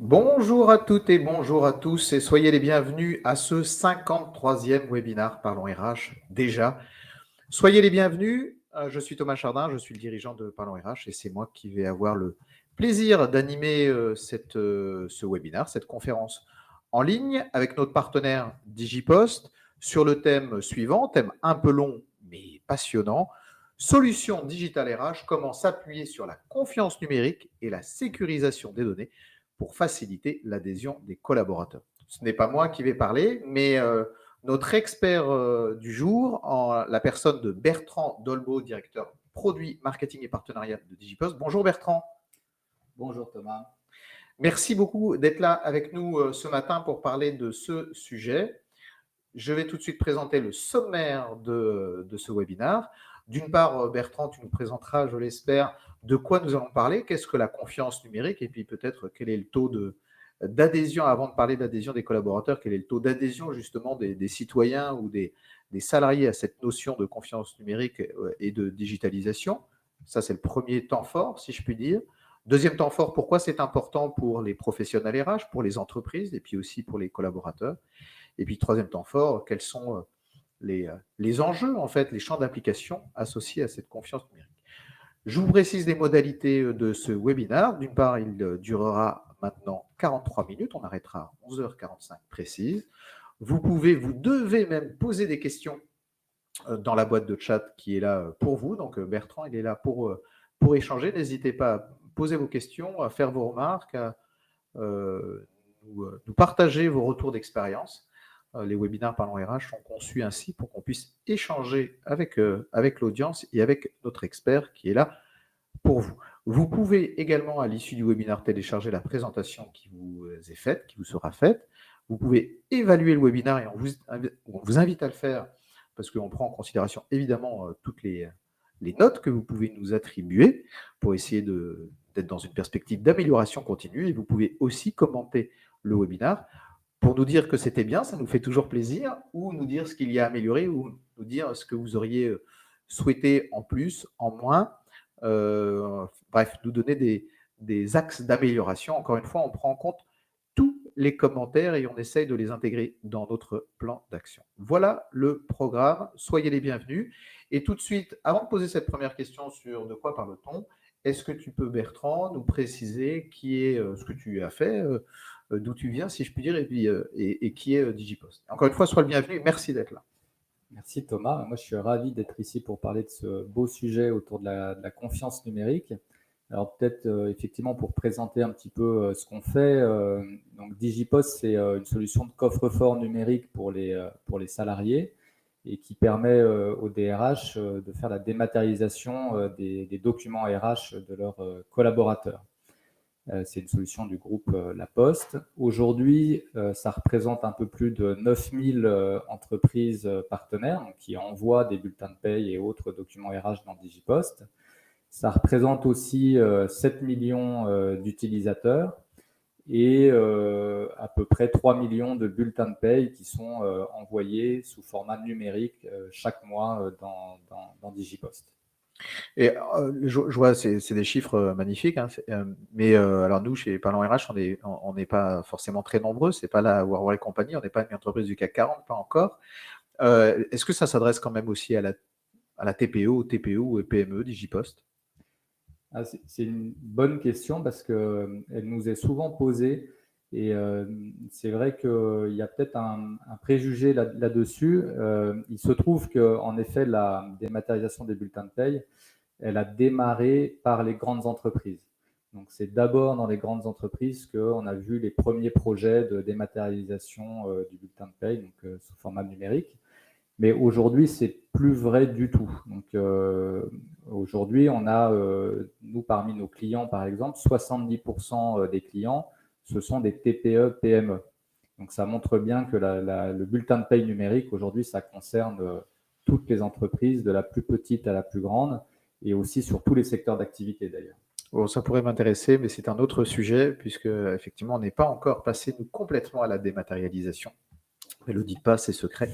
Bonjour à toutes et bonjour à tous et soyez les bienvenus à ce 53e webinaire Parlons RH déjà. Soyez les bienvenus, je suis Thomas Chardin, je suis le dirigeant de Parlons RH et c'est moi qui vais avoir le plaisir d'animer ce webinaire, cette conférence en ligne avec notre partenaire Digipost sur le thème suivant, thème un peu long mais passionnant, solutions digitales RH, comment s'appuyer sur la confiance numérique et la sécurisation des données pour faciliter l'adhésion des collaborateurs. Ce n'est pas moi qui vais parler, mais notre expert du jour, en la personne de Bertrand Dolbeau, directeur produit, marketing et partenariat de Digipost. Bonjour Bertrand. Bonjour Thomas. Merci beaucoup d'être là avec nous ce matin pour parler de ce sujet. Je vais tout de suite présenter le sommaire de ce webinaire. D'une part, Bertrand, tu nous présenteras, je l'espère, de quoi nous allons parler, qu'est-ce que la confiance numérique, et puis peut-être quel est le taux d'adhésion, avant de parler d'adhésion des collaborateurs, quel est le taux d'adhésion justement des citoyens ou des salariés à cette notion de confiance numérique et de digitalisation. Ça, c'est le premier temps fort, si je puis dire. Deuxième temps fort, pourquoi c'est important pour les professionnels RH, pour les entreprises et puis aussi pour les collaborateurs. Et puis, troisième temps fort, quels sont les enjeux, en fait, les champs d'application associés à cette confiance numérique. Je vous précise les modalités de ce webinaire. D'une part, il durera maintenant 43 minutes. On arrêtera à 11h45 précise. Vous devez même poser des questions dans la boîte de chat qui est là pour vous. Donc, Bertrand, il est là pour échanger. N'hésitez pas à poser vos questions, à faire vos remarques, à nous partager vos retours d'expérience. Les webinaires Parlons RH sont conçus ainsi pour qu'on puisse échanger avec l'audience et avec notre expert qui est là pour vous. Vous pouvez également, à l'issue du webinaire, télécharger la présentation qui vous est faite, qui vous sera faite. Vous pouvez évaluer le webinaire et on vous invite à le faire parce qu'on prend en considération évidemment toutes les notes que vous pouvez nous attribuer pour essayer d'être dans une perspective d'amélioration continue. Et vous pouvez aussi commenter le webinaire pour nous dire que c'était bien, ça nous fait toujours plaisir, ou nous dire ce qu'il y a à améliorer, ou nous dire ce que vous auriez souhaité en plus, en moins. Bref, nous donner des axes d'amélioration. Encore une fois, on prend en compte tous les commentaires et on essaye de les intégrer dans notre plan d'action. Voilà le programme. Soyez les bienvenus. Et tout de suite, avant de poser cette première question sur de quoi parle-t-on, est-ce que tu peux, Bertrand, nous préciser qui est ce que tu as fait, d'où tu viens, si je puis dire, et, puis, et qui est Digipost. Encore une fois, sois le bienvenu et merci d'être là. Merci Thomas. Moi, je suis ravi d'être ici pour parler de ce beau sujet autour de la confiance numérique. Alors peut-être effectivement pour présenter un petit peu ce qu'on fait. Donc Digipost, c'est une solution de coffre-fort numérique pour les salariés et qui permet aux DRH de faire la dématérialisation des documents RH de leurs collaborateurs. C'est une solution du groupe La Poste. Aujourd'hui, ça représente un peu plus de 9000 entreprises partenaires qui envoient des bulletins de paye et autres documents RH dans Digipost. Ça représente aussi 7 millions d'utilisateurs et à peu près 3 millions de bulletins de paye qui sont envoyés sous format numérique chaque mois dans Digipost. Et je vois, c'est des chiffres magnifiques, hein, mais alors nous, chez Parlons RH, on n'est pas forcément très nombreux, c'est pas la Worldwide Company, on n'est pas une entreprise du CAC 40, pas encore. Est-ce que ça s'adresse quand même aussi à la TPE, au TPE ou au PME, Digipost? C'est une bonne question parce qu'elle nous est souvent posée et c'est vrai qu'il y a peut-être un préjugé là-dessus. Il se trouve qu'en effet, la dématérialisation des bulletins de paye, elle a démarré par les grandes entreprises. Donc c'est d'abord dans les grandes entreprises qu'on a vu les premiers projets de dématérialisation du bulletin de paye, donc sous format numérique. Mais aujourd'hui, c'est plus vrai du tout. Donc aujourd'hui, on a, nous, parmi nos clients, par exemple, 70% des clients, ce sont des TPE, PME. Donc ça montre bien que le bulletin de paye numérique, aujourd'hui, ça concerne toutes les entreprises, de la plus petite à la plus grande, et aussi sur tous les secteurs d'activité d'ailleurs. Bon, ça pourrait m'intéresser, mais c'est un autre sujet, puisque effectivement, on n'est pas encore passé nous, complètement à la dématérialisation. Ne le dites pas, c'est secret.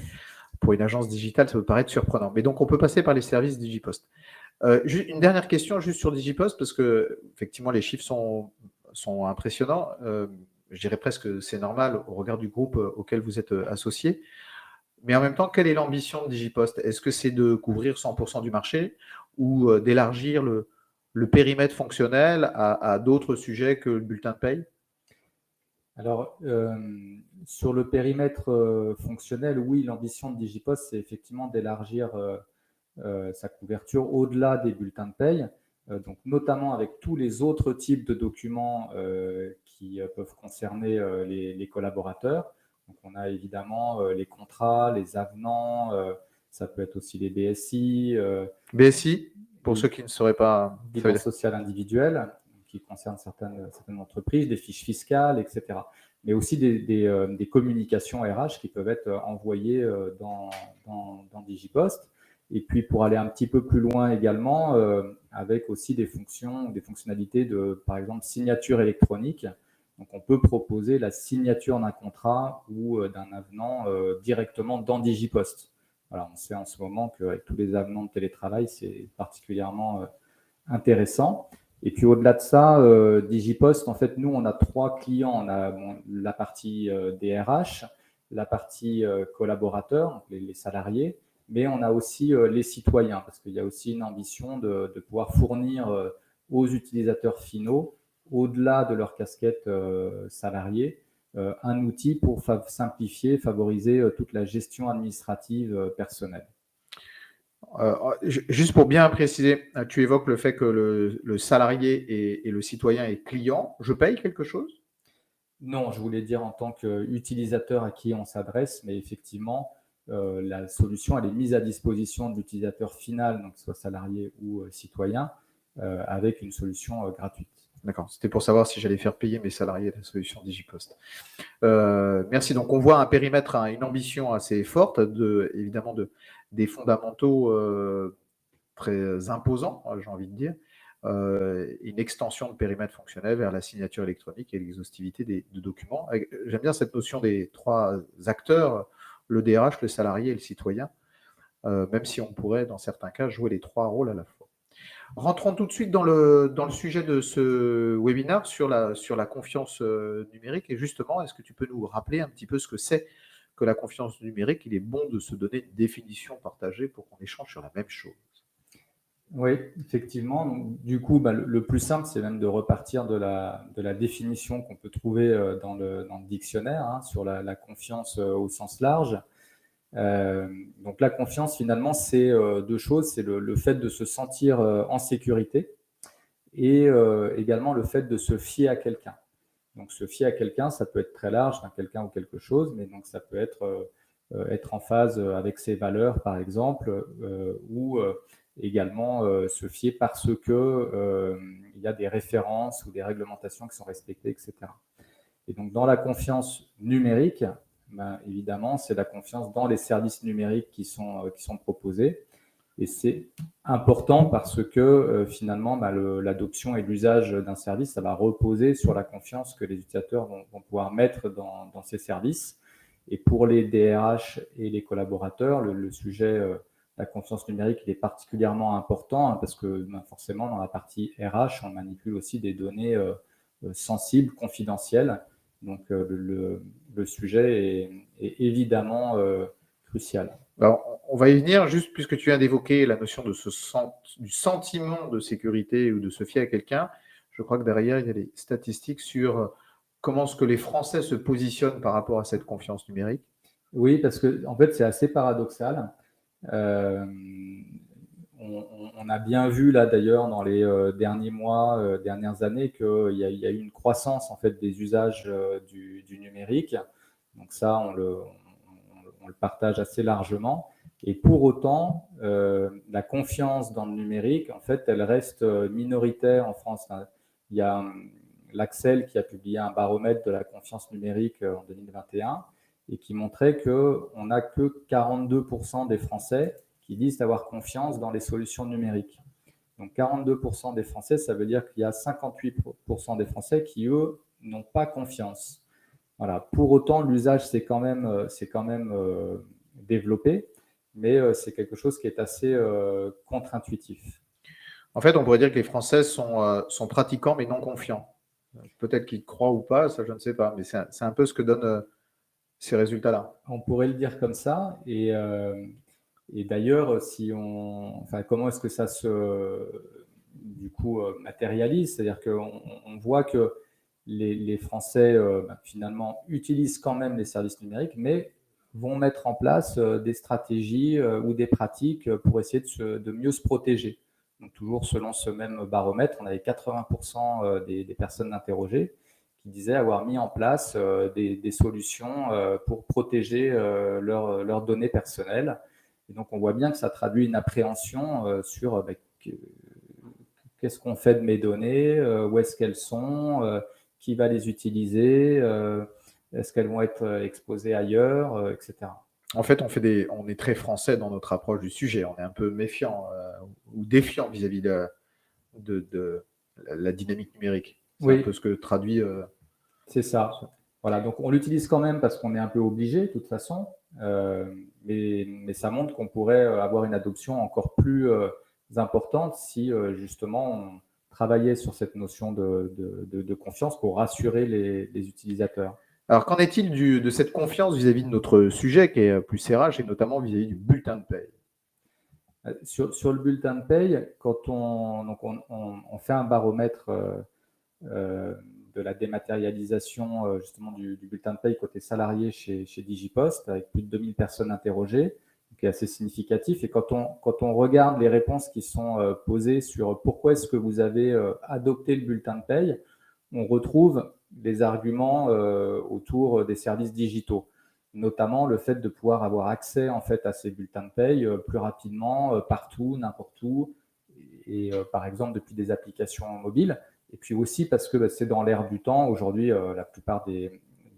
Pour une agence digitale, ça peut paraître surprenant. Mais donc, on peut passer par les services Digipost. Une dernière question juste sur Digipost, parce que effectivement, les chiffres sont impressionnants. je dirais presque que c'est normal au regard du groupe auquel vous êtes associé. Mais en même temps, quelle est l'ambition de Digipost? Est-ce que c'est de couvrir 100% du marché ou d'élargir le périmètre fonctionnel à d'autres sujets que le bulletin de paye? Alors, sur le périmètre fonctionnel, oui, l'ambition de Digipost, c'est effectivement d'élargir sa couverture au-delà des bulletins de paye, donc notamment avec tous les autres types de documents qui peuvent concerner les collaborateurs. Donc, on a évidemment les contrats, les avenants, ça peut être aussi les BSI. BSI, pour ceux qui ne sauraient pas. Bilan social individuel, qui concerne certaines entreprises, des fiches fiscales, etc. Mais aussi des communications RH qui peuvent être envoyées dans Digipost. Et puis pour aller un petit peu plus loin également, avec aussi des fonctionnalités de, par exemple, signature électronique. Donc on peut proposer la signature d'un contrat ou d'un avenant directement dans Digipost. Voilà, on sait en ce moment qu'avec tous les avenants de télétravail, c'est particulièrement intéressant. Et puis au-delà de ça, Digipost, en fait, nous, on a 3 clients. On a la partie DRH, la partie collaborateurs, donc les salariés, mais on a aussi les citoyens, parce qu'il y a aussi une ambition de pouvoir fournir aux utilisateurs finaux, au-delà de leur casquette salariée, un outil pour simplifier, favoriser toute la gestion administrative personnelle. Juste pour bien préciser, tu évoques le fait que le salarié et le citoyen est client. Je paye quelque chose? Non, je voulais dire en tant qu'utilisateur à qui on s'adresse, mais effectivement, la solution, elle est mise à disposition de l'utilisateur final, donc soit salarié ou citoyen, avec une solution gratuite. D'accord, c'était pour savoir si j'allais faire payer mes salariés la solution Digipost. Merci. Donc, on voit un périmètre, une ambition assez forte, évidemment, des fondamentaux très imposants, j'ai envie de dire, une extension de périmètre fonctionnel vers la signature électronique et l'exhaustivité de documents. J'aime bien cette notion des 3 acteurs, le DRH, le salarié et le citoyen, même si on pourrait, dans certains cas, jouer les 3 rôles à la fois. Rentrons tout de suite dans le sujet de ce webinaire sur la confiance numérique. Et justement, est-ce que tu peux nous rappeler un petit peu ce que c'est que la confiance numérique? Il est bon de se donner une définition partagée pour qu'on échange sur la même chose. Oui, effectivement. Donc, du coup, le plus simple, c'est même de repartir de la définition qu'on peut trouver dans le dictionnaire, hein, sur la confiance au sens large. Donc la confiance, finalement, c'est 2 choses. C'est le fait de se sentir en sécurité et également le fait de se fier à quelqu'un. Donc se fier à quelqu'un, ça peut être très large, quelqu'un ou quelque chose, mais donc ça peut être en phase avec ses valeurs, par exemple, ou également se fier parce que il y a des références ou des réglementations qui sont respectées, etc. Et donc dans la confiance numérique, évidemment, c'est la confiance dans les services numériques qui sont proposés. Et c'est important parce que finalement, l'adoption et l'usage d'un service, ça va reposer sur la confiance que les utilisateurs vont pouvoir mettre dans ces services. Et pour les DRH et les collaborateurs, le sujet, la confiance numérique, il est particulièrement important, hein, parce que forcément, dans la partie RH, on manipule aussi des données sensibles, confidentielles. Donc, le sujet est évidemment crucial. Alors, on va y venir, juste puisque tu viens d'évoquer la notion de du sentiment de sécurité ou de se fier à quelqu'un. Je crois que derrière, il y a des statistiques sur comment est-ce que les Français se positionnent par rapport à cette confiance numérique. Oui, parce que en fait, c'est assez paradoxal. On a bien vu là d'ailleurs dans les derniers mois, dernières années, qu'il y a eu une croissance en fait des usages du numérique. Donc ça, on le partage assez largement. Et pour autant, la confiance dans le numérique, en fait, elle reste minoritaire en France. Il y a l'Axel qui a publié un baromètre de la confiance numérique en 2021 et qui montrait qu'on n'a que 42% des Français qui disent avoir confiance dans les solutions numériques. Donc 42% des Français, ça veut dire qu'il y a 58% des Français qui, eux, n'ont pas confiance. Voilà. Pour autant, l'usage s'est quand même développé, mais c'est quelque chose qui est assez contre-intuitif. En fait, on pourrait dire que les Français sont pratiquants mais non confiants. Peut-être qu'ils croient ou pas, ça je ne sais pas, mais c'est un peu ce que donnent ces résultats-là. On pourrait le dire comme ça. Et d'ailleurs, enfin, comment est-ce que ça se du coup matérialise? C'est-à-dire qu'on voit que les Français finalement utilisent quand même les services numériques, mais vont mettre en place des stratégies ou des pratiques pour essayer de mieux se protéger. Donc toujours selon ce même baromètre, on avait 80% des personnes interrogées qui disaient avoir mis en place des solutions pour protéger leurs données personnelles. Et donc, on voit bien que ça traduit une appréhension sur qu'est-ce qu'on fait de mes données, où est-ce qu'elles sont, qui va les utiliser, est-ce qu'elles vont être exposées ailleurs, etc. En fait, on est très français dans notre approche du sujet. On est un peu méfiant ou défiant vis-à-vis de la dynamique numérique. C'est un Oui, peu ce que traduit. c'est ça. Voilà, donc on l'utilise quand même parce qu'on est un peu obligé, de toute façon, mais ça montre qu'on pourrait avoir une adoption encore plus importante si justement on travaillait sur cette notion de confiance pour rassurer les utilisateurs. Alors, qu'en est-il de cette confiance vis-à-vis de notre sujet qui est plus RH et notamment vis-à-vis du bulletin de paye? Sur le bulletin de paye, quand on fait un baromètre de la dématérialisation justement du bulletin de paye côté salarié chez Digipost, avec plus de 2000 personnes interrogées, qui est assez significatif. Et quand on regarde les réponses qui sont posées sur pourquoi est-ce que vous avez adopté le bulletin de paye, on retrouve des arguments autour des services digitaux, notamment le fait de pouvoir avoir accès en fait à ces bulletins de paye plus rapidement, partout, n'importe où, et par exemple depuis des applications mobiles. Et puis aussi parce que c'est dans l'air du temps. Aujourd'hui, la plupart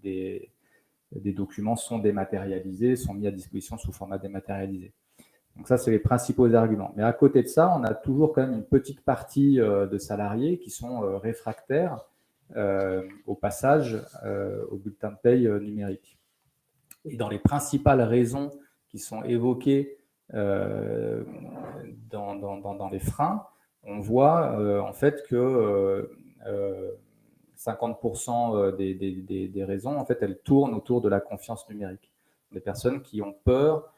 des documents sont dématérialisés, sont mis à disposition sous format dématérialisé. Donc ça, c'est les principaux arguments. Mais à côté de ça, on a toujours quand même une petite partie de salariés qui sont réfractaires au passage au bulletin de paye numérique. Et dans les principales raisons qui sont évoquées dans les freins, on voit en fait que 50% des raisons, en fait, elles tournent autour de la confiance numérique. Des personnes qui ont peur,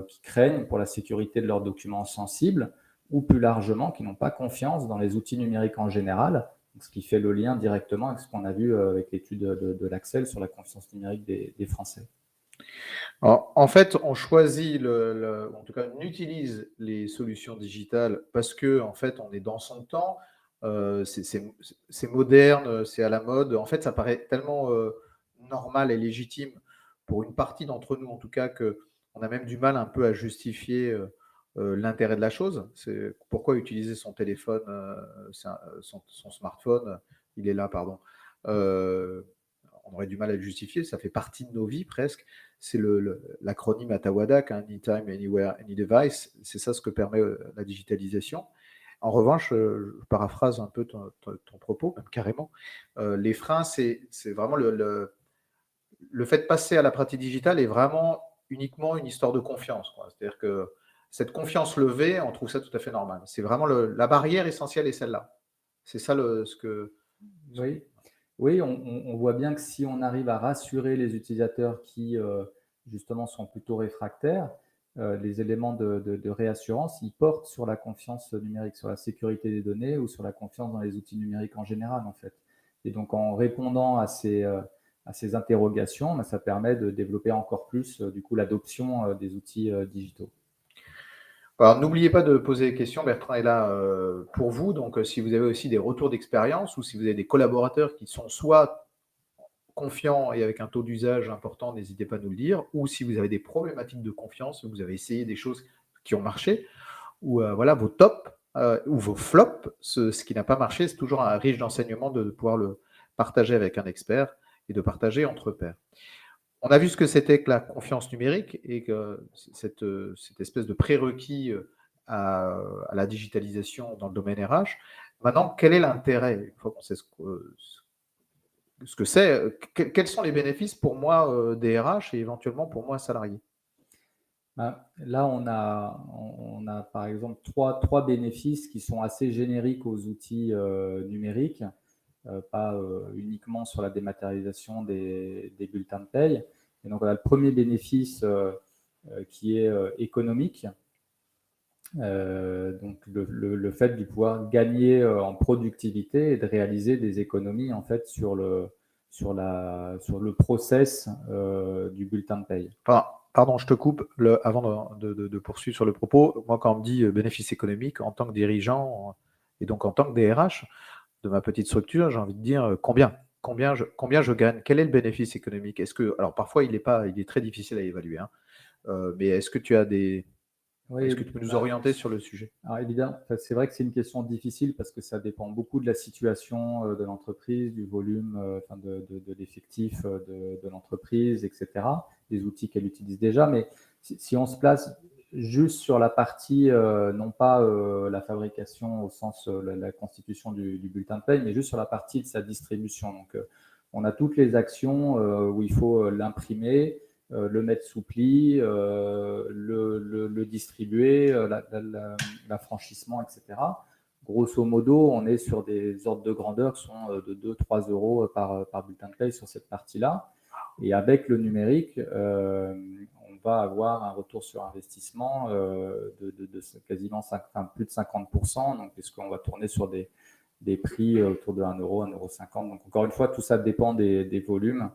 qui craignent pour la sécurité de leurs documents sensibles, ou plus largement, qui n'ont pas confiance dans les outils numériques en général, ce qui fait le lien directement avec ce qu'on a vu avec l'étude de l'Axel sur la confiance numérique des Français. Alors, en fait, on choisit en tout cas, on utilise les solutions digitales parce que, en fait, on est dans son temps. C'est moderne, c'est à la mode. En fait, ça paraît tellement normal et légitime pour une partie d'entre nous, en tout cas, que on a même du mal un peu à justifier l'intérêt de la chose. C'est pourquoi utiliser son téléphone, son smartphone, il est là, pardon. On aurait du mal à le justifier. Ça fait partie de nos vies presque. C'est l'acronyme ATAWADAC, hein, Anytime, Anywhere, Any Device. C'est ça ce que permet la digitalisation. En revanche, je paraphrase un peu ton propos, même carrément. Les freins, c'est vraiment le fait de passer à la pratique digitale est vraiment uniquement une histoire de confiance. C'est-à-dire que cette confiance levée, on trouve ça tout à fait normal. C'est vraiment la barrière essentielle est celle-là. C'est ça ce que. Oui, oui, on voit bien que si on arrive à rassurer les utilisateurs qui justement sont plutôt réfractaires, les éléments de réassurance, ils portent sur la confiance numérique, sur la sécurité des données ou sur la confiance dans les outils numériques en général, en fait. Et donc, en répondant à ces interrogations, ça permet de développer encore plus, du coup, l'adoption des outils digitaux. Alors, n'oubliez pas de poser des questions. Bertrand est là pour vous. Donc, si vous avez aussi des retours d'expérience ou si vous avez des collaborateurs qui sont soit confiants et avec un taux d'usage important, n'hésitez pas à nous le dire. Ou si vous avez des problématiques de confiance, vous avez essayé des choses qui ont marché, ou voilà vos tops ou vos flops, ce qui n'a pas marché, c'est toujours un riche d'enseignements de pouvoir le partager avec un expert et de partager entre pairs. On a vu ce que c'était que la confiance numérique et que cette espèce de prérequis à la digitalisation dans le domaine RH. Maintenant, quel est l'intérêt? Une fois qu'on sait ce que c'est, quels sont les bénéfices pour moi des RH et éventuellement pour moi salarié? Là, on a par exemple trois bénéfices qui sont assez génériques aux outils numériques. pas uniquement sur la dématérialisation des bulletins de paye. Et donc, on a le premier bénéfice qui est économique. Donc, le fait de pouvoir gagner en productivité et de réaliser des économies en fait sur le process du bulletin de paye. Pardon, je te coupe avant de poursuivre sur le propos. Moi, quand on me dit bénéfice économique, en tant que dirigeant et donc en tant que DRH de ma petite structure, j'ai envie de dire combien je gagne, quel est le bénéfice économique? Alors parfois il est très difficile à évaluer, hein, mais est-ce que tu peux nous orienter sur le sujet? Alors évidemment, c'est vrai que c'est une question difficile parce que ça dépend beaucoup de la situation de l'entreprise, du volume, de l'effectif de l'entreprise, etc., des outils qu'elle utilise déjà. Mais si on se place juste sur la partie, non pas la fabrication au sens la constitution du bulletin de paye, mais juste sur la partie de sa distribution. Donc, on a toutes les actions où il faut l'imprimer, le mettre sous pli, le distribuer, l'affranchissement, etc. Grosso modo, on est sur des ordres de grandeur qui sont de 2-3 euros par bulletin de paye sur cette partie-là. Et avec le numérique, on va avoir un retour sur investissement de quasiment plus de 50%. Donc, puisqu'on va tourner sur des prix autour de 1 euro, 1,50 €. Donc, encore une fois, tout ça dépend des volumes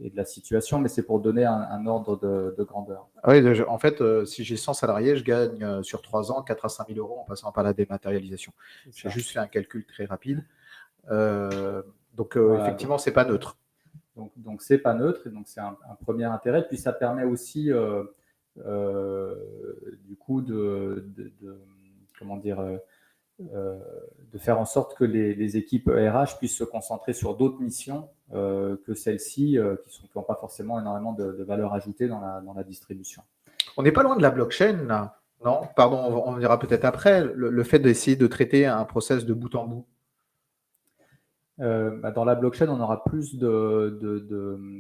et de la situation, mais c'est pour donner un ordre de grandeur. Oui, en fait, si j'ai 100 salariés, je gagne sur 3 ans 4 à 5 000 € en passant par la dématérialisation. J'ai juste fait un calcul très rapide. Donc, voilà, effectivement, ce n'est pas neutre. Donc c'est pas neutre, et donc c'est un premier intérêt. Puis ça permet aussi, du coup, comment dire, de faire en sorte que les équipes RH puissent se concentrer sur d'autres missions que celles-ci qui n'ont pas forcément énormément de valeur ajoutée dans la distribution. On n'est pas loin de la blockchain, là. Non, pardon, on verra peut-être après, le fait d'essayer de traiter un process de bout en bout. Dans la blockchain, on aura plus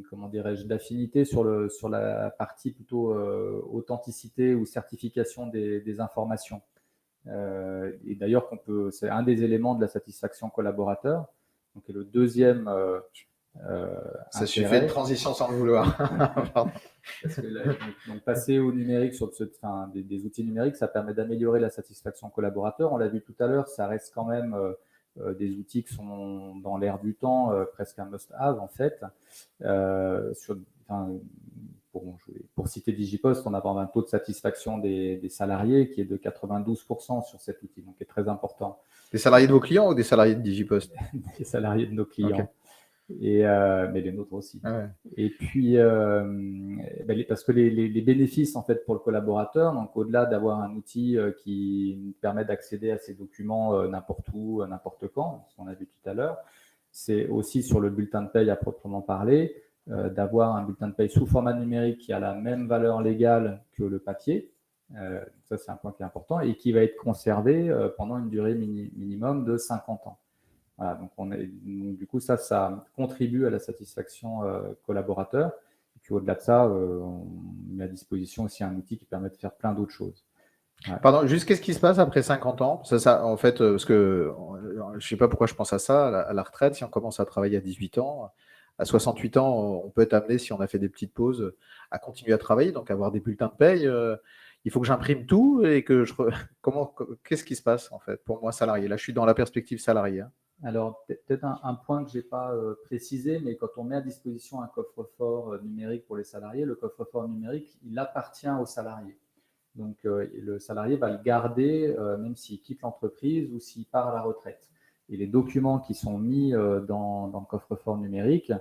comment dirais-je, d'affinité sur la partie plutôt authenticité ou certification des informations. Et d'ailleurs, c'est un des éléments de la satisfaction collaborateur. Donc, le deuxième ça suffit une transition sans le vouloir. Pardon. Parce que donc, passer au numérique sur des outils numériques, ça permet d'améliorer la satisfaction collaborateur. On l'a vu tout à l'heure, ça reste quand même des outils qui sont dans l'air du temps, presque un must-have en fait. Pour citer Digipost, on a un taux de satisfaction des salariés qui est de 92% sur cet outil, donc qui est très important. Des salariés de vos clients ou des salariés de Digipost? Des salariés de nos clients. Okay. Mais les nôtres aussi. Ah ouais. Et puis, parce que les bénéfices en fait pour le collaborateur, donc au-delà d'avoir un outil qui permet d'accéder à ces documents n'importe où, n'importe quand, ce qu'on a vu tout à l'heure, c'est aussi sur le bulletin de paye à proprement parler, d'avoir un bulletin de paye sous format numérique qui a la même valeur légale que le papier. Ça, c'est un point qui est important et qui va être conservé pendant une durée minimum de 50 ans. Voilà, donc du coup, ça contribue à la satisfaction collaborateur. Et puis au-delà de ça, on met à disposition aussi un outil qui permet de faire plein d'autres choses. Ouais. Pardon, juste qu'est-ce qui se passe après 50 ans? Ça, en fait, parce que je ne sais pas pourquoi je pense à ça, à la retraite, si on commence à travailler à 18 ans, à 68 ans, on peut être amené, si on a fait des petites pauses, à continuer à travailler, donc avoir des bulletins de paye. Il faut que j'imprime tout et que qu'est-ce qui se passe en fait pour moi salarié? Là, je suis dans la perspective salariée. Hein. Alors, peut-être un point que je n'ai pas précisé, mais quand on met à disposition un coffre-fort numérique pour les salariés, le coffre-fort numérique, il appartient aux salariés. Donc, le salarié va le garder même s'il quitte l'entreprise ou s'il part à la retraite. Et les documents qui sont mis dans le coffre-fort numérique,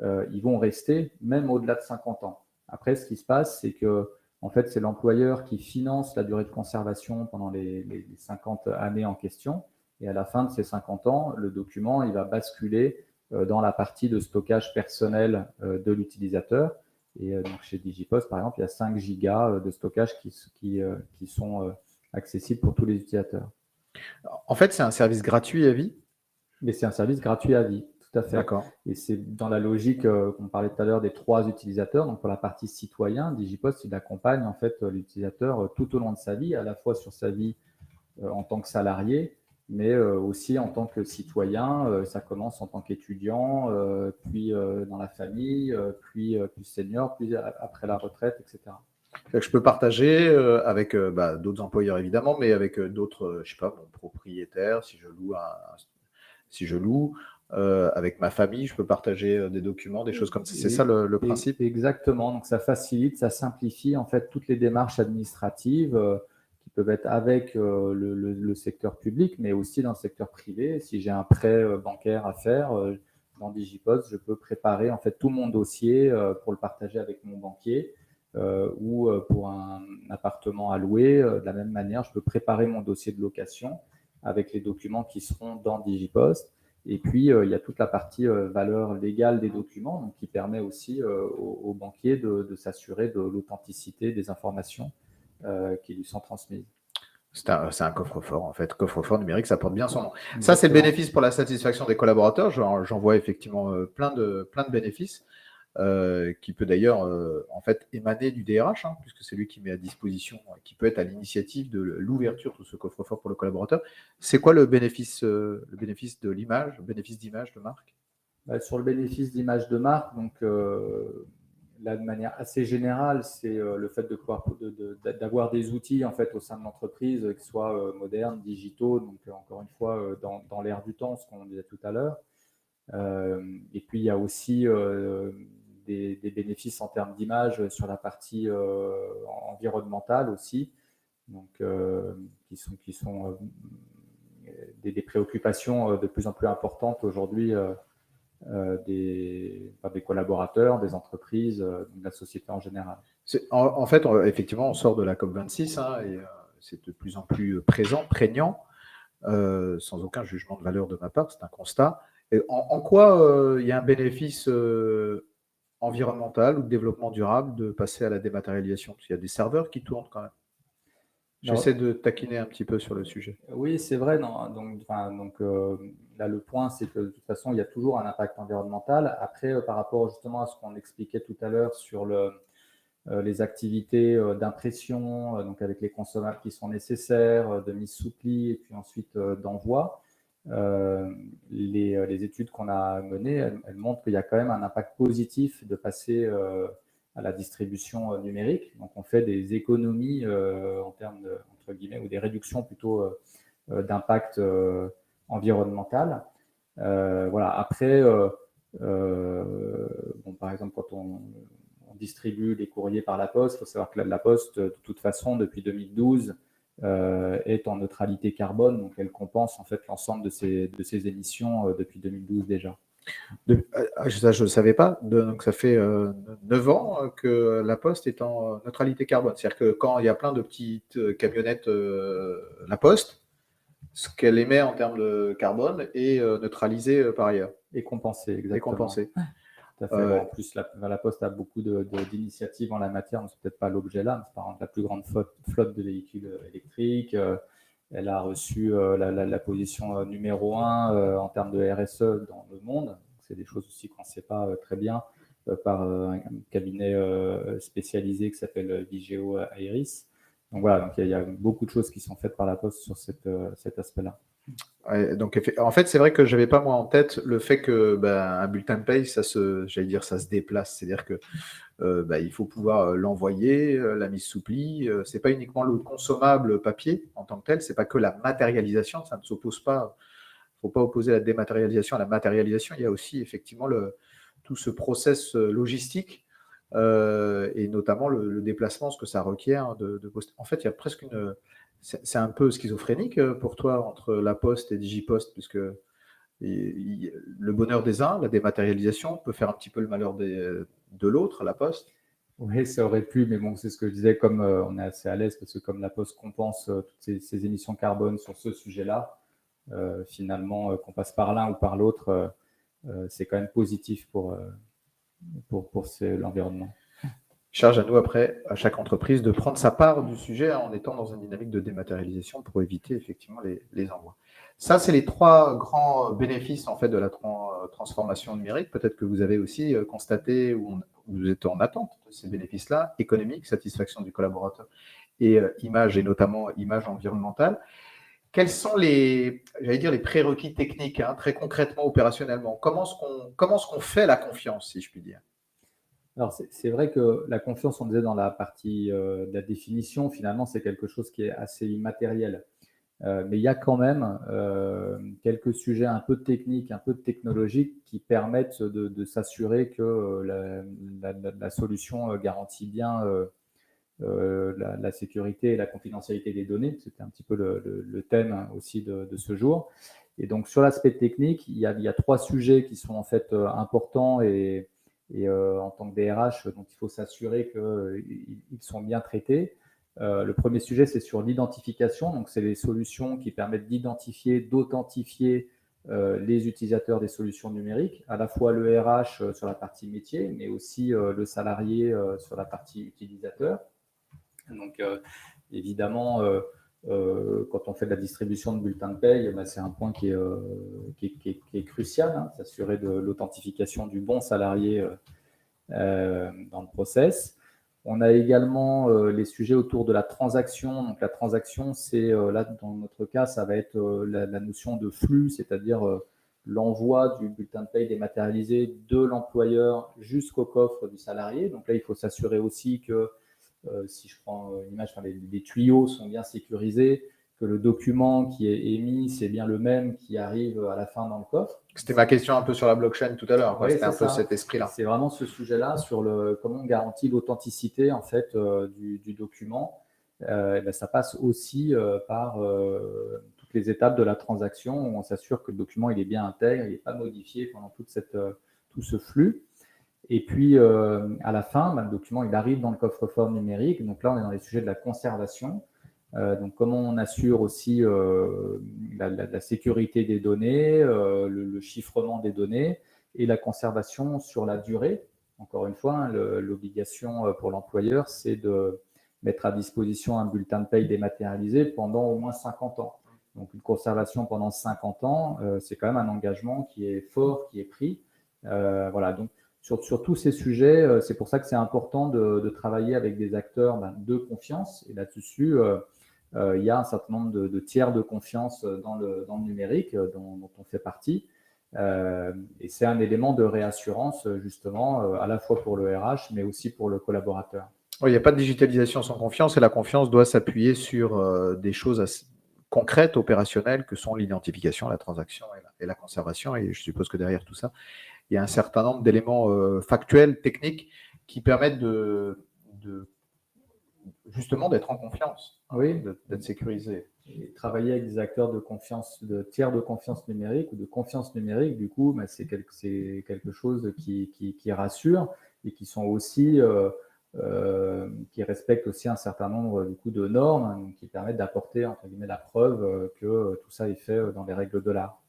ils vont rester même au-delà de 50 ans. Après, ce qui se passe, c'est que en fait, c'est l'employeur qui finance la durée de conservation pendant les 50 années en question. Et à la fin de ces 50 ans, le document, il va basculer dans la partie de stockage personnel de l'utilisateur. Et donc chez Digipost, par exemple, il y a 5 gigas de stockage qui sont accessibles pour tous les utilisateurs. En fait, c'est un service gratuit à vie? Mais c'est un service gratuit à vie, tout à fait. D'accord. Et c'est dans la logique qu'on parlait tout à l'heure des 3 utilisateurs. Donc pour la partie citoyen, Digipost, il accompagne en fait l'utilisateur tout au long de sa vie, à la fois sur sa vie en tant que salarié, mais aussi en tant que citoyen. Ça commence en tant qu'étudiant, puis dans la famille, puis plus senior, puis après la retraite, etc. Je peux partager avec d'autres employeurs évidemment, mais avec d'autres, je sais pas, mon propriétaire, si je loue, avec ma famille, je peux partager des documents, des choses comme ça. C'est ça le principe? Exactement. Donc, ça facilite, ça simplifie en fait toutes les démarches administratives qui peuvent être avec le secteur public, mais aussi dans le secteur privé. Si j'ai un prêt bancaire à faire dans Digipost, je peux préparer en fait tout mon dossier pour le partager avec mon banquier. Ou pour un appartement à louer, de la même manière, je peux préparer mon dossier de location avec les documents qui seront dans Digipost. Et puis, il y a toute la partie valeur légale des documents, donc qui permet aussi au banquier de s'assurer de l'authenticité des informations qui lui sont transmises. C'est un coffre-fort, en fait. Coffre-fort numérique, ça porte bien son nom. Exactement. Ça, c'est le bénéfice pour la satisfaction des collaborateurs. J'en vois effectivement plein de bénéfices. Qui peut d'ailleurs en fait émaner du DRH, puisque c'est lui qui met à disposition, qui peut être à l'initiative de l'ouverture de ce coffre-fort pour le collaborateur. C'est quoi le bénéfice de l'image, le bénéfice d'image de marque? Sur le bénéfice d'image de marque, donc là, de manière assez générale, c'est le fait d'avoir des outils en fait au sein de l'entreprise qui soient modernes, digitaux, donc encore une fois dans l'air du temps, ce qu'on disait tout à l'heure. Et puis il y a aussi des bénéfices en termes d'image sur la partie environnementale aussi, donc qui sont des préoccupations de plus en plus importantes aujourd'hui des collaborateurs, des entreprises, de la société en général. En fait, effectivement, on sort de la COP26 et c'est de plus en plus présent, prégnant, sans aucun jugement de valeur de ma part, c'est un constat. Et en quoi il y a un bénéfice environnemental ou de développement durable de passer à la dématérialisation? Parce qu'il y a des serveurs qui tournent quand même. J'essaie de taquiner un petit peu sur le sujet. Oui, c'est vrai. Non, donc là, le point, c'est que de toute façon, il y a toujours un impact environnemental. Après, par rapport justement à ce qu'on expliquait tout à l'heure sur les activités d'impression, donc avec les consommables qui sont nécessaires, de mise sous pli et puis ensuite d'envoi, les études qu'on a menées, elles montrent qu'il y a quand même un impact positif de passer à la distribution numérique. Donc, on fait des économies en termes de, entre guillemets, ou des réductions plutôt d'impact environnemental. Voilà. Après, par exemple, quand on distribue les courriers par la Poste, il faut savoir que la Poste, de toute façon, depuis 2012, est en neutralité carbone, donc elle compense en fait l'ensemble de ses émissions depuis 2012 déjà. Ça, je ne savais pas. Donc, ça fait 9 ans que la Poste est en neutralité carbone. C'est-à-dire que quand il y a plein de petites camionnettes La Poste, ce qu'elle émet en termes de carbone est neutralisé par ailleurs. Et compensé, exactement. Et compensé. Tout à fait. En plus, la Poste a beaucoup d'initiatives en la matière. C'est peut-être pas l'objet là, mais c'est par exemple la plus grande flotte de véhicules électriques. Elle a reçu la position numéro 1 en termes de RSE dans le monde. C'est des choses aussi qu'on ne sait pas très bien par un cabinet spécialisé qui s'appelle Vigeo Eiris. Donc voilà, donc il y a beaucoup de choses qui sont faites par la Poste sur cet aspect-là. Ouais, donc en fait, c'est vrai que j'avais pas moi en tête le fait que un bulletin de paye, ça se déplace. C'est-à-dire que il faut pouvoir l'envoyer, la mise sous pli. C'est pas uniquement le consommable papier en tant que tel, c'est pas que la matérialisation, ça ne s'oppose pas. Il ne faut pas opposer la dématérialisation à la matérialisation. Il y a aussi effectivement tout ce process logistique et notamment le déplacement, ce que ça requiert de poste. En fait, il y a presque c'est un peu schizophrénique pour toi entre la Poste et Digipost, puisque le bonheur des uns, la dématérialisation, peut faire un petit peu le malheur de l'autre, la Poste. Oui, ça aurait pu, mais bon, c'est ce que je disais, comme on est assez à l'aise, parce que comme la Poste compense toutes ces émissions carbone sur ce sujet-là, finalement, qu'on passe par l'un ou par l'autre, c'est quand même positif pour l'environnement. Charge à nous après, à chaque entreprise, de prendre sa part du sujet en étant dans une dynamique de dématérialisation pour éviter effectivement les envois. Ça, c'est les 3 grands bénéfices en fait de la transformation numérique. Peut-être que vous avez aussi constaté ou vous êtes en attente de ces bénéfices-là, économiques, satisfaction du collaborateur et image, et notamment image environnementale. quels sont j'allais dire les prérequis techniques, hein, très concrètement, opérationnellement? Comment est-ce qu'on fait la confiance, si je puis dire? Alors, c'est vrai que la confiance, on disait dans la partie de la définition, finalement, c'est quelque chose qui est assez immatériel. Mais il y a quand même quelques sujets un peu techniques, un peu technologiques qui permettent de s'assurer que la solution garantit bien la sécurité et la confidentialité des données. C'était un petit peu le thème aussi de ce jour. Et donc, sur l'aspect technique, il y a trois sujets qui sont en fait importants et en tant que DRH, donc il faut s'assurer qu'ils sont bien traités. Le premier sujet, c'est sur l'identification. Donc, c'est les solutions qui permettent d'identifier, d'authentifier les utilisateurs des solutions numériques, à la fois le RH sur la partie métier, mais aussi le salarié sur la partie utilisateur. Donc, évidemment, quand on fait de la distribution de bulletins de paye, c'est un point qui est crucial, hein, s'assurer de l'authentification du bon salarié dans le process. On a également les sujets autour de la transaction. Donc, la transaction, c'est là, dans notre cas, ça va être la notion de flux, c'est-à-dire l'envoi du bulletin de paye dématérialisé de l'employeur jusqu'au coffre du salarié. Donc là, il faut s'assurer aussi que si je prends une image, les tuyaux sont bien sécurisés, que le document qui est émis, c'est bien le même qui arrive à la fin dans le coffre. C'était ma question un peu sur la blockchain tout à l'heure. Oui, C'était un peu ça. cet esprit-là. C'est vraiment ce sujet-là sur comment on garantit l'authenticité en fait du document. Ça passe aussi par toutes les étapes de la transaction où on s'assure que le document il est bien intègre, il n'est pas modifié pendant tout ce flux. Et puis, à la fin, le document il arrive dans le coffre-fort numérique. Donc là, on est dans les sujets de la conservation. Donc, comment on assure aussi la sécurité des données, le chiffrement des données et la conservation sur la durée. Encore une fois, hein, l'obligation pour l'employeur, c'est de mettre à disposition un bulletin de paye dématérialisé pendant au moins 50 ans. Donc, une conservation pendant 50 ans, c'est quand même un engagement qui est fort, qui est pris. Voilà, donc sur tous ces sujets, c'est pour ça que c'est important de travailler avec des acteurs de confiance. Et là-dessus, il y a un certain nombre de tiers de confiance dans le numérique dont on fait partie. Et c'est un élément de réassurance, justement, à la fois pour le RH, mais aussi pour le collaborateur. Oui, il n'y a pas de digitalisation sans confiance et la confiance doit s'appuyer sur des choses assez concrètes, opérationnelles, que sont l'identification, la transaction et la conservation. Et je suppose que derrière tout ça, il y a un certain nombre d'éléments factuels, techniques, qui permettent justement d'être en confiance, oui, d'être sécurisé. Et travailler avec des acteurs de confiance, de tiers de confiance numérique ou de confiance numérique, du coup, c'est quelque chose qui rassure et qui sont aussi qui respectent aussi un certain nombre du coup de normes, hein, qui permettent d'apporter entre guillemets la preuve que tout ça est fait dans les règles de l'art.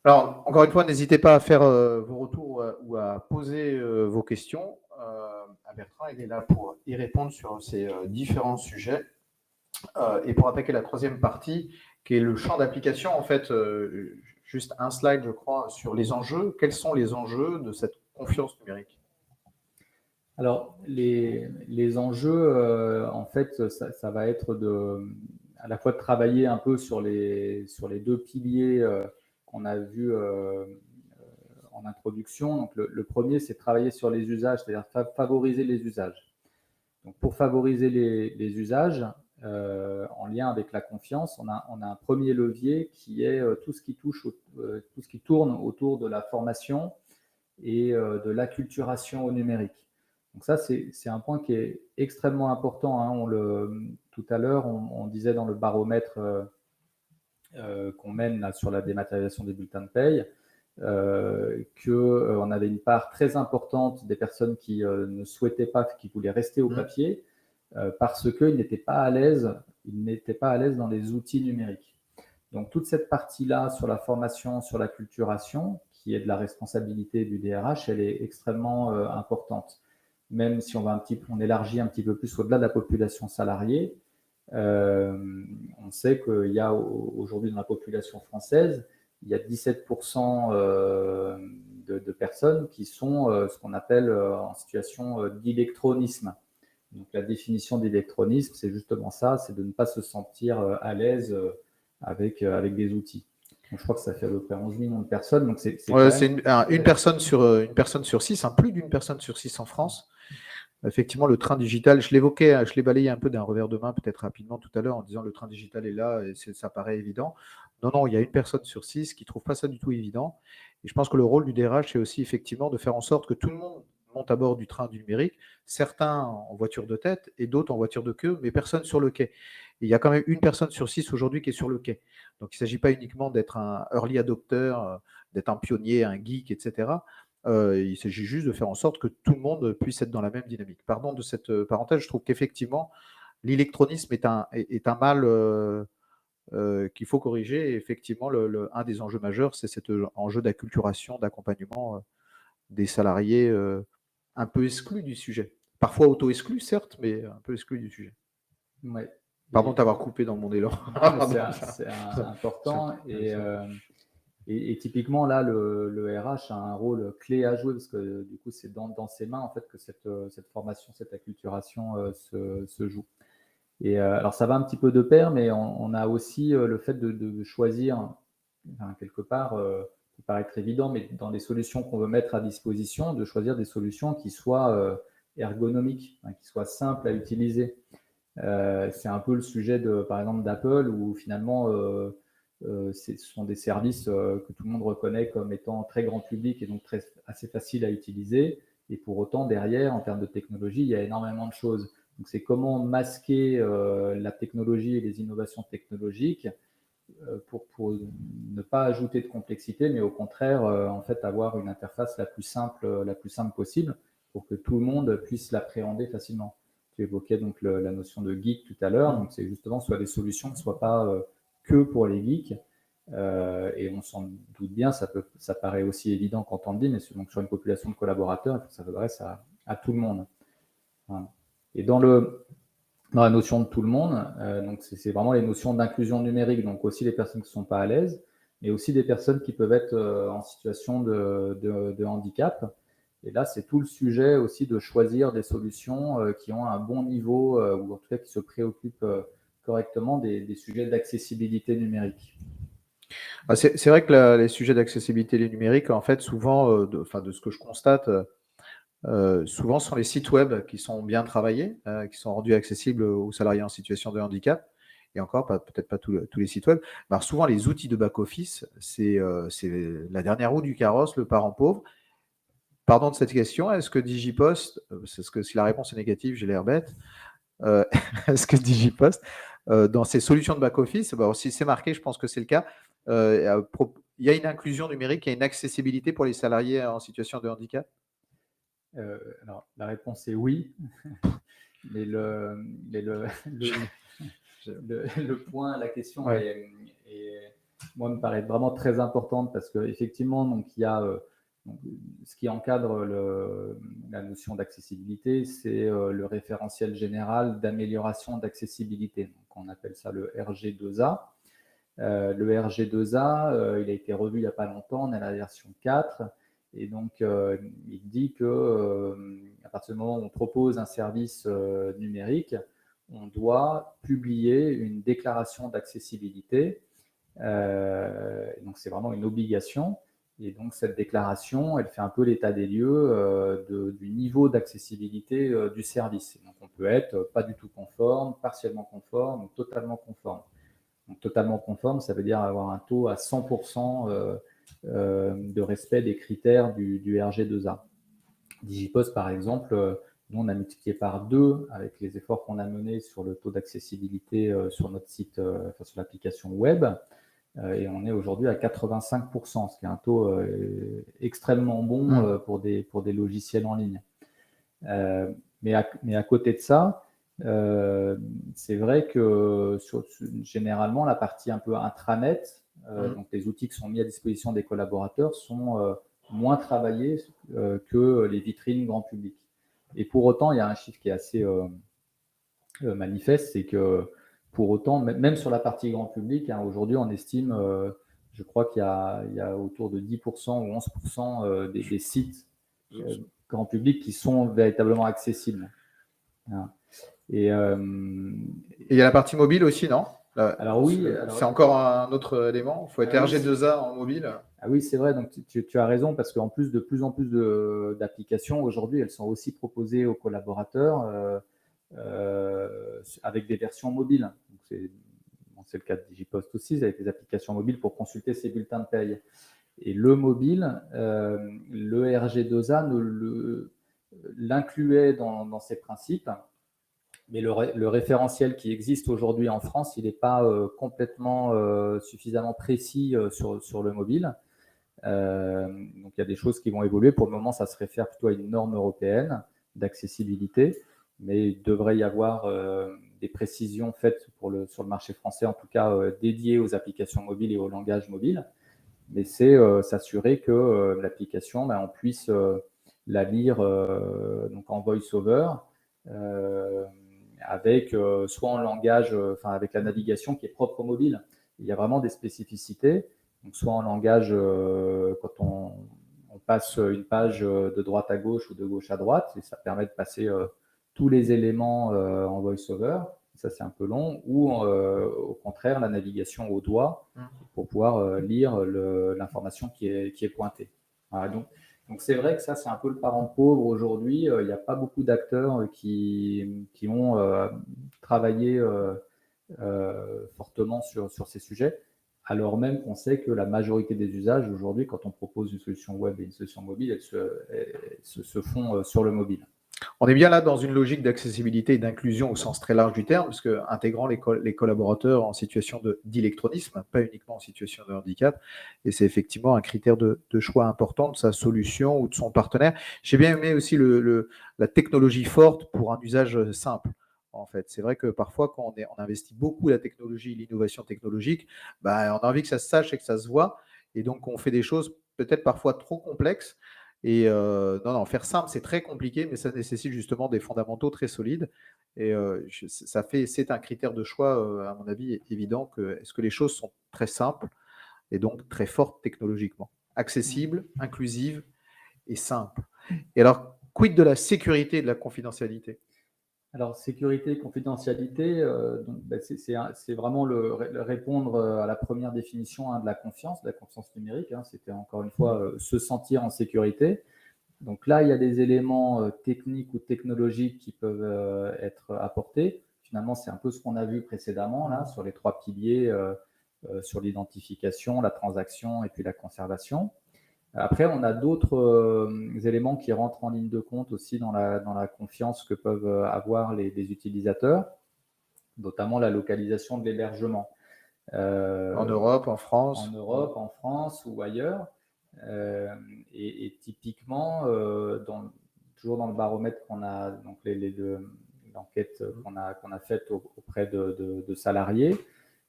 Alors, encore une fois, n'hésitez pas à faire vos retours ou à poser vos questions. Bertrand, il est là pour y répondre sur ces différents sujets. Et pour attaquer la troisième partie, qui est le champ d'application, en fait, juste un slide, je crois, sur les enjeux. Quels sont les enjeux de cette confiance numérique? Alors, les enjeux, en fait, ça va être à la fois de travailler un peu sur les deux piliers qu'on a vus en introduction. Donc, le premier, c'est travailler sur les usages, c'est-à-dire favoriser les usages. Donc, pour favoriser les usages, en lien avec la confiance, on a un premier levier qui est tout ce qui tourne autour de la formation et de l'acculturation au numérique. Donc ça, c'est un point qui est extrêmement important, hein. Tout à l'heure, on disait dans le baromètre qu'on mène là, sur la dématérialisation des bulletins de paye, qu'on avait une part très importante des personnes qui ne souhaitaient pas, qui voulaient rester au papier, parce qu'ils n'étaient pas à l'aise, dans les outils numériques. Donc toute cette partie-là sur la formation, sur la culturation, qui est de la responsabilité du DRH, elle est extrêmement importante. Même si on élargit un petit peu plus au-delà de la population salariée, on sait qu'il y a aujourd'hui dans la population française, il y a 17% de personnes qui sont ce qu'on appelle en situation d'électronisme. Donc, la définition d'électronisme, c'est justement ça, c'est de ne pas se sentir à l'aise avec des outils. Donc, je crois que ça fait à peu près 11 millions de personnes. Donc, c'est une personne sur 6, plus d'une personne sur 6 en France. Effectivement, le train digital, je l'évoquais, je l'ai balayé un peu d'un revers de main, peut-être rapidement tout à l'heure, en disant le train digital est là et ça paraît évident. Non, il y a une personne sur 6 qui ne trouve pas ça du tout évident. Et je pense que le rôle du DRH, c'est aussi effectivement de faire en sorte que tout le monde monte à bord du train du numérique, certains en voiture de tête et d'autres en voiture de queue, mais personne sur le quai. Et il y a quand même une personne sur 6 aujourd'hui qui est sur le quai. Donc il ne s'agit pas uniquement d'être un early adopter, d'être un pionnier, un geek, etc. Il s'agit juste de faire en sorte que tout le monde puisse être dans la même dynamique. Pardon de cette parenthèse, je trouve qu'effectivement, l'électronisme est un mal qu'il faut corriger. Et effectivement, un des enjeux majeurs, c'est cet enjeu d'acculturation, d'accompagnement des salariés un peu exclus du sujet. Parfois auto-exclus, certes, mais un peu exclus du sujet. Ouais. Pardon de t'avoir coupé dans mon élan. C'est important. Et typiquement, là, le RH a un rôle clé à jouer parce que du coup, c'est dans ses mains en fait que cette formation, cette acculturation se joue. Et alors, ça va un petit peu de pair, mais on a aussi le fait de choisir, enfin, quelque part, qui paraît être évident, mais dans les solutions qu'on veut mettre à disposition, de choisir des solutions qui soient ergonomiques, hein, qui soient simples à utiliser. C'est un peu le sujet par exemple d'Apple où finalement ce sont des services que tout le monde reconnaît comme étant très grand public et donc assez facile à utiliser. Et pour autant, derrière, en termes de technologie, il y a énormément de choses. Donc, c'est comment masquer la technologie et les innovations technologiques pour ne pas ajouter de complexité, mais au contraire, en fait, avoir une interface la plus simple possible pour que tout le monde puisse l'appréhender facilement. Tu évoquais donc la notion de geek tout à l'heure, donc c'est justement soit des solutions qui ne soient pas que pour les geeks, et on s'en doute bien, ça paraît aussi évident quand on le dit, mais donc sur une population de collaborateurs, il faut que ça s'adresse à tout le monde. Voilà. Et dans la notion de tout le monde, donc c'est vraiment les notions d'inclusion numérique, donc aussi les personnes qui ne sont pas à l'aise, mais aussi des personnes qui peuvent être en situation de handicap. Et là, c'est tout le sujet aussi de choisir des solutions qui ont un bon niveau, ou en tout cas qui se préoccupent correctement des sujets d'accessibilité numérique. C'est vrai que les sujets d'accessibilité numérique, en fait, souvent, de ce que je constate, souvent ce sont les sites web qui sont bien travaillés, qui sont rendus accessibles aux salariés en situation de handicap. Et encore, peut-être pas tous les sites web. Alors souvent, les outils de back-office, c'est la dernière roue du carrosse, le parent pauvre. Pardon de cette question, est-ce que Digipost, si la réponse est négative, j'ai l'air bête, est-ce que Digipost, dans ses solutions de back-office, si c'est marqué, je pense que c'est le cas, il y a une inclusion numérique, il y a une accessibilité pour les salariés en situation de handicap? Alors, la réponse est oui, mais le point, la question Ouais. moi, me paraît vraiment très importante parce qu'effectivement, donc, il y a donc, ce qui encadre la notion d'accessibilité, c'est le référentiel général d'amélioration d'accessibilité. Donc, on appelle ça le RG2A. Le RG2A, il a été revu il n'y a pas longtemps, on est à la version 4. Et donc, il dit que à partir du moment où on propose un service numérique, on doit publier une déclaration d'accessibilité. Donc, c'est vraiment une obligation. Et donc, cette déclaration, elle fait un peu l'état des lieux du niveau d'accessibilité du service. Et donc, on peut être pas du tout conforme, partiellement conforme ou totalement conforme. Donc, totalement conforme, ça veut dire avoir un taux à 100% de respect des critères du RG2A. Digipost, par exemple, nous, on a multiplié par 2 avec les efforts qu'on a menés sur le taux d'accessibilité sur notre site, sur l'application web. Et on est aujourd'hui à 85%, ce qui est un taux extrêmement bon pour des logiciels en ligne. Mais à côté de ça, c'est vrai que généralement, la partie un peu intranet, donc les outils qui sont mis à disposition des collaborateurs, sont moins travaillés que les vitrines grand public. Et pour autant, il y a un chiffre qui est assez manifeste, c'est que pour autant, même sur la partie grand public, hein, aujourd'hui, on estime, je crois qu'il y a autour de 10% ou 11% des sites grand public qui sont véritablement accessibles. Voilà. Et il y a la partie mobile aussi, non? alors oui, c'est encore un autre élément. Il faut être Ah oui, RG2A en mobile. ah oui, c'est vrai. Donc tu as raison parce qu'en plus de plus en plus d'applications aujourd'hui, elles sont aussi proposées aux collaborateurs avec des versions mobiles. Donc c'est le cas de Digipost aussi, avec des applications mobiles pour consulter ses bulletins de paye. Et le mobile, le RG2A l'incluait dans ses principes, mais le référentiel qui existe aujourd'hui en France, il n'est pas complètement suffisamment précis sur le mobile. Donc il y a des choses qui vont évoluer. Pour le moment, ça se réfère plutôt à une norme européenne d'accessibilité, mais il devrait y avoir des précisions faites sur le marché français, en tout cas dédiées aux applications mobiles et au langage mobile. Mais c'est s'assurer que l'application, on puisse la lire donc en voice-over avec soit en langage, avec la navigation qui est propre au mobile. Il y a vraiment des spécificités. Donc soit en langage, quand on passe une page de droite à gauche ou de gauche à droite, et ça permet de passer tous les éléments en voice-over. Ça, c'est un peu long. Ou au contraire, la navigation au doigt pour pouvoir lire l'information qui est pointée. Voilà, donc c'est vrai que ça, c'est un peu le parent pauvre aujourd'hui. Il n'y a pas beaucoup d'acteurs qui ont travaillé fortement sur ces sujets, alors même qu'on sait que la majorité des usages aujourd'hui, quand on propose une solution web et une solution mobile, elles se font sur le mobile. On est bien là dans une logique d'accessibilité et d'inclusion au sens très large du terme, puisque intégrant les collaborateurs en situation d'électronisme, pas uniquement en situation de handicap, et c'est effectivement un critère de choix important de sa solution ou de son partenaire. J'ai bien aimé aussi la technologie forte pour un usage simple. En fait, c'est vrai que parfois, quand on investit beaucoup la technologie, l'innovation technologique, on a envie que ça se sache et que ça se voit, et donc on fait des choses peut-être parfois trop complexes. Et non, faire simple, c'est très compliqué, mais ça nécessite justement des fondamentaux très solides. Et c'est un critère de choix, à mon avis, évident. Est-ce que les choses sont très simples et donc très fortes technologiquement, accessibles, inclusives et simples. Et alors, quid de la sécurité et de la confidentialité? Alors, sécurité, confidentialité, c'est vraiment le répondre à la première définition de la confiance numérique. C'était encore une fois se sentir en sécurité. Donc là, il y a des éléments techniques ou technologiques qui peuvent être apportés. Finalement, c'est un peu ce qu'on a vu précédemment là, sur les 3 piliers, sur l'identification, la transaction et puis la conservation. Après, on a d'autres éléments qui rentrent en ligne de compte aussi dans la confiance que peuvent avoir les utilisateurs, notamment la localisation de l'hébergement. En Europe, en France? En Europe, en France ou ailleurs. Et typiquement, toujours dans le baromètre qu'on a, donc l'enquête qu'on a faite auprès de salariés,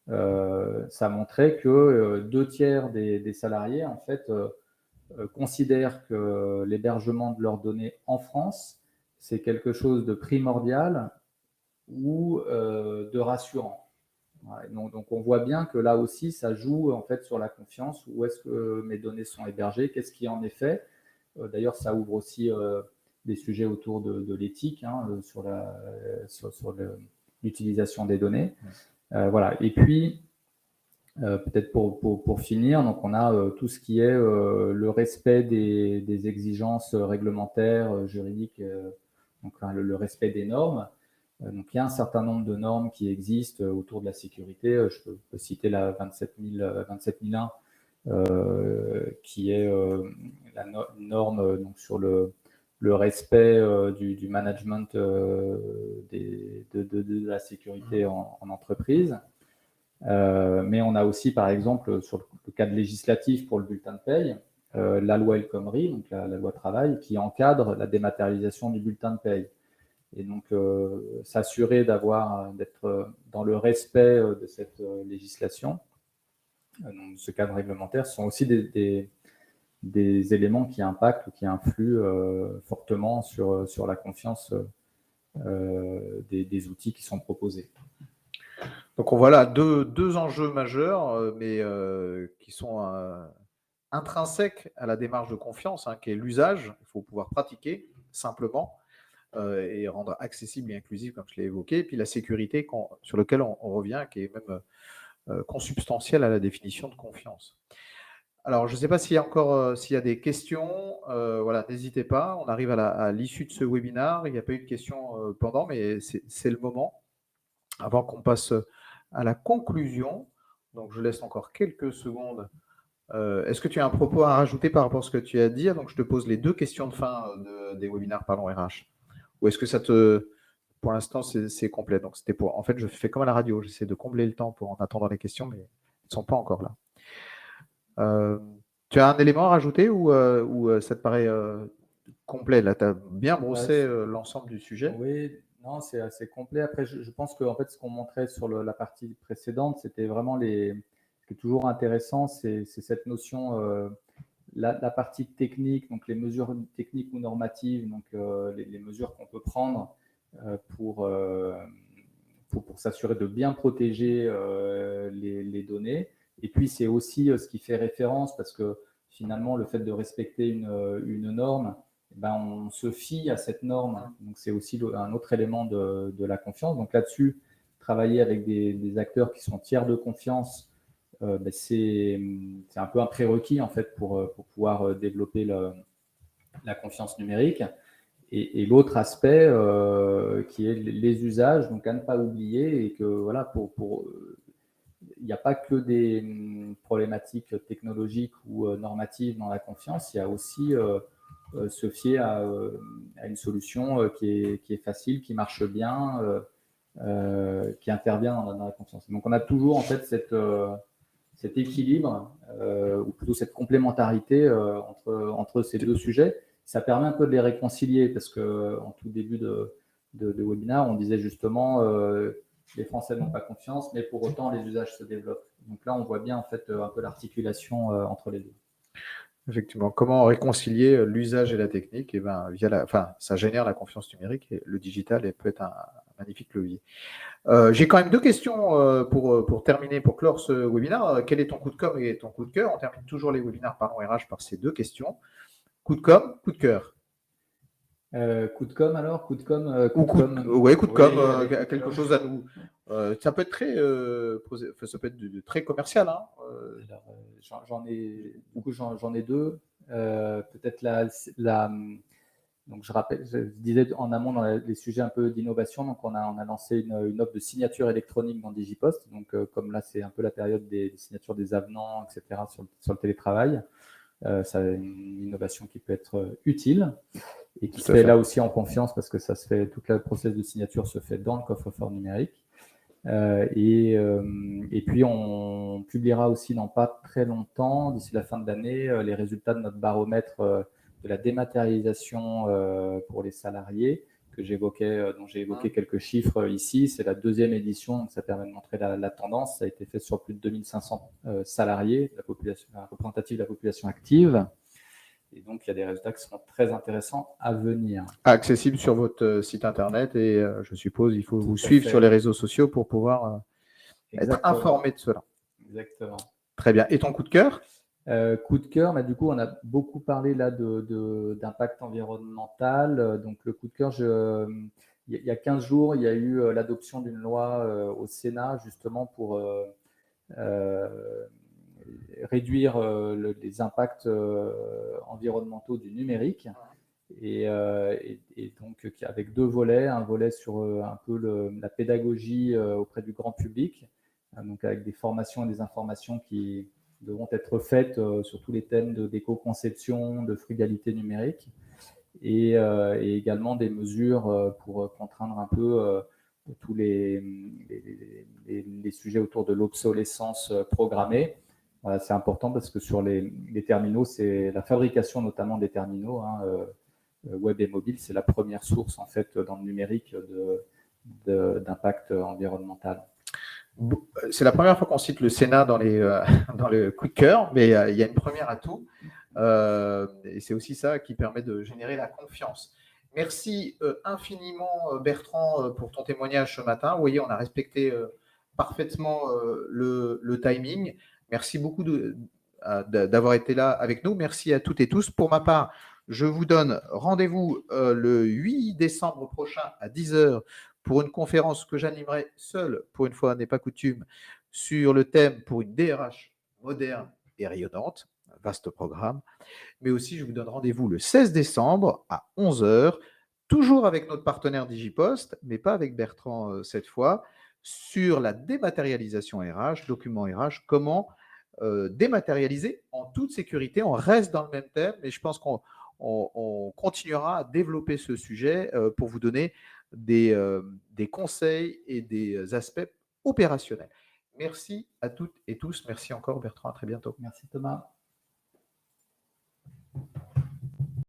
ça montrait que 2/3 des salariés, en fait, considèrent que l'hébergement de leurs données en France, c'est quelque chose de primordial ou de rassurant. Ouais, donc on voit bien que là aussi, ça joue en fait sur la confiance. Où est-ce que mes données sont hébergées? Qu'est-ce qui en est fait? D'ailleurs, ça ouvre aussi des sujets autour de l'éthique sur l'utilisation des données. Voilà. Et puis, peut-être pour finir, donc on a tout ce qui est le respect des exigences réglementaires, juridiques, donc le respect des normes. Donc il y a un certain nombre de normes qui existent autour de la sécurité. Je peux citer la 27001 qui est la norme donc sur le respect du management de la sécurité en entreprise. Mais on a aussi, par exemple, sur le cadre législatif pour le bulletin de paye, la loi El Khomri, donc la loi travail, qui encadre la dématérialisation du bulletin de paye. Et donc, s'assurer d'être dans le respect de cette législation, de ce cadre réglementaire, sont aussi des éléments qui impactent ou qui influent fortement sur la confiance des outils qui sont proposés. Donc on voit là deux enjeux majeurs, mais qui sont intrinsèques à la démarche de confiance, qui est l'usage. Il faut pouvoir pratiquer simplement. et rendre accessible et inclusif, comme je l'ai évoqué. Et puis la sécurité sur laquelle on revient, qui est même consubstantielle à la définition de confiance. Alors, je ne sais pas s'il y a encore s'il y a des questions. Voilà, n'hésitez pas. On arrive à l'issue de ce webinaire. Il n'y a pas eu de questions pendant, mais c'est le moment. Avant qu'on passe à la conclusion, donc je laisse encore quelques secondes. Est-ce que tu as un propos à rajouter par rapport à ce que tu as dit? Donc, je te pose les 2 questions de fin des webinaires Parlons RH. Ou est-ce que pour l'instant, c'est complet? Donc, en fait, je fais comme à la radio. J'essaie de combler le temps en attendant les questions, mais elles ne sont pas encore là. Tu as un élément à rajouter ou ça te paraît complet? Là, tu as bien brossé l'ensemble du sujet. Oui, non, c'est assez complet. Après, je pense que en fait, ce qu'on montrait sur la partie précédente, c'était vraiment ce qui est toujours intéressant, c'est cette notion, la partie technique, donc les mesures techniques ou normatives, donc les mesures qu'on peut prendre pour s'assurer de bien protéger les données. Et puis, c'est aussi ce qui fait référence, parce que finalement, le fait de respecter une norme, ben, on se fie à cette norme. Donc, c'est aussi un autre élément de la confiance. Donc, là-dessus, travailler avec des acteurs qui sont tiers de confiance, ben, c'est un peu un prérequis, en fait, pour pouvoir développer la confiance numérique. Et l'autre aspect qui est les usages, donc à ne pas oublier, et que voilà, il n'y a pas que des problématiques technologiques ou normatives dans la confiance, il y a aussi se fier à une solution qui est facile, qui marche bien, qui intervient dans la confiance. Donc on a toujours en fait cet équilibre, ou plutôt cette complémentarité entre ces deux sujets. Ça permet un peu de les réconcilier, parce qu'en tout début de webinaire, on disait justement les Français n'ont pas confiance, mais pour autant les usages se développent. Donc là, on voit bien en fait un peu l'articulation entre les deux. Effectivement, comment réconcilier l'usage et la technique? Et ben, ça génère la confiance numérique, et le digital peut être un magnifique levier. J'ai quand même 2 questions pour terminer, pour clore ce webinaire. Quel est ton coup de com' et ton coup de cœur? On termine toujours les webinaires Parlons RH par ces 2 questions. Coup de com', coup de cœur. Coup de com' alors? Coup de com', Ouais, coup de com', allez, coup de quelque com'. chose à nous. Ça peut être ça peut être très commercial, hein. Alors, j'en ai deux. Peut-être donc je disais en amont dans les sujets un peu d'innovation, donc on a lancé une offre de signature électronique dans Digipost. Donc comme là c'est un peu la période des signatures, des avenants, etc. sur le télétravail, c'est une innovation qui peut être utile et qui se fait là aussi en confiance, parce que toute la process de signature se fait dans le coffre-fort numérique. Et puis on publiera aussi dans pas très longtemps, d'ici la fin de l'année, les résultats de notre baromètre de la dématérialisation pour les salariés dont j'ai évoqué quelques chiffres ici. C'est la 2e édition, donc ça permet de montrer la tendance. Ça a été fait sur plus de 2500 salariés, représentatifs de la population active. Et donc, il y a des résultats qui seront très intéressants à venir. Accessible sur votre site internet, et je suppose il faut vous suivre sur les réseaux sociaux pour pouvoir être informé de cela. Exactement. Très bien. Et ton coup de cœur? Coup de cœur, du coup, on a beaucoup parlé là d'impact environnemental. Donc, le coup de cœur, il y a 15 jours, il y a eu l'adoption d'une loi au Sénat, justement pour réduire les impacts environnementaux du numérique. Et donc, avec 2 volets, un volet sur un peu la pédagogie auprès du grand public, donc avec des formations et des informations qui devront être faites sur tous les thèmes d'éco-conception, de frugalité numérique, et également des mesures pour contraindre un peu tous les sujets autour de l'obsolescence programmée. Voilà, c'est important parce que sur les terminaux, c'est la fabrication notamment des terminaux, web et mobile, c'est la première source en fait dans le numérique d'impact environnemental. C'est la première fois qu'on cite le Sénat dans le coup de cœur, mais il y a une première à tout. Et c'est aussi ça qui permet de générer la confiance. Merci infiniment Bertrand pour ton témoignage ce matin. Vous voyez, on a respecté parfaitement le timing. Merci beaucoup d'avoir été là avec nous. Merci à toutes et tous. Pour ma part, Je vous donne rendez-vous le 8 décembre prochain à 10 heures pour une conférence que j'animerai seul, pour une fois n'est pas coutume, sur le thème pour une DRH moderne et rayonnante. Un vaste programme. Mais aussi, je vous donne rendez-vous le 16 décembre à 11 heures, toujours avec notre partenaire Digipost, mais pas avec Bertrand cette fois, sur la dématérialisation RH, document RH, comment dématérialiser en toute sécurité. On reste dans le même thème, mais je pense qu'on continuera à développer ce sujet pour vous donner des conseils et des aspects opérationnels. Merci à toutes et tous. Merci encore Bertrand. À très bientôt. Merci Thomas.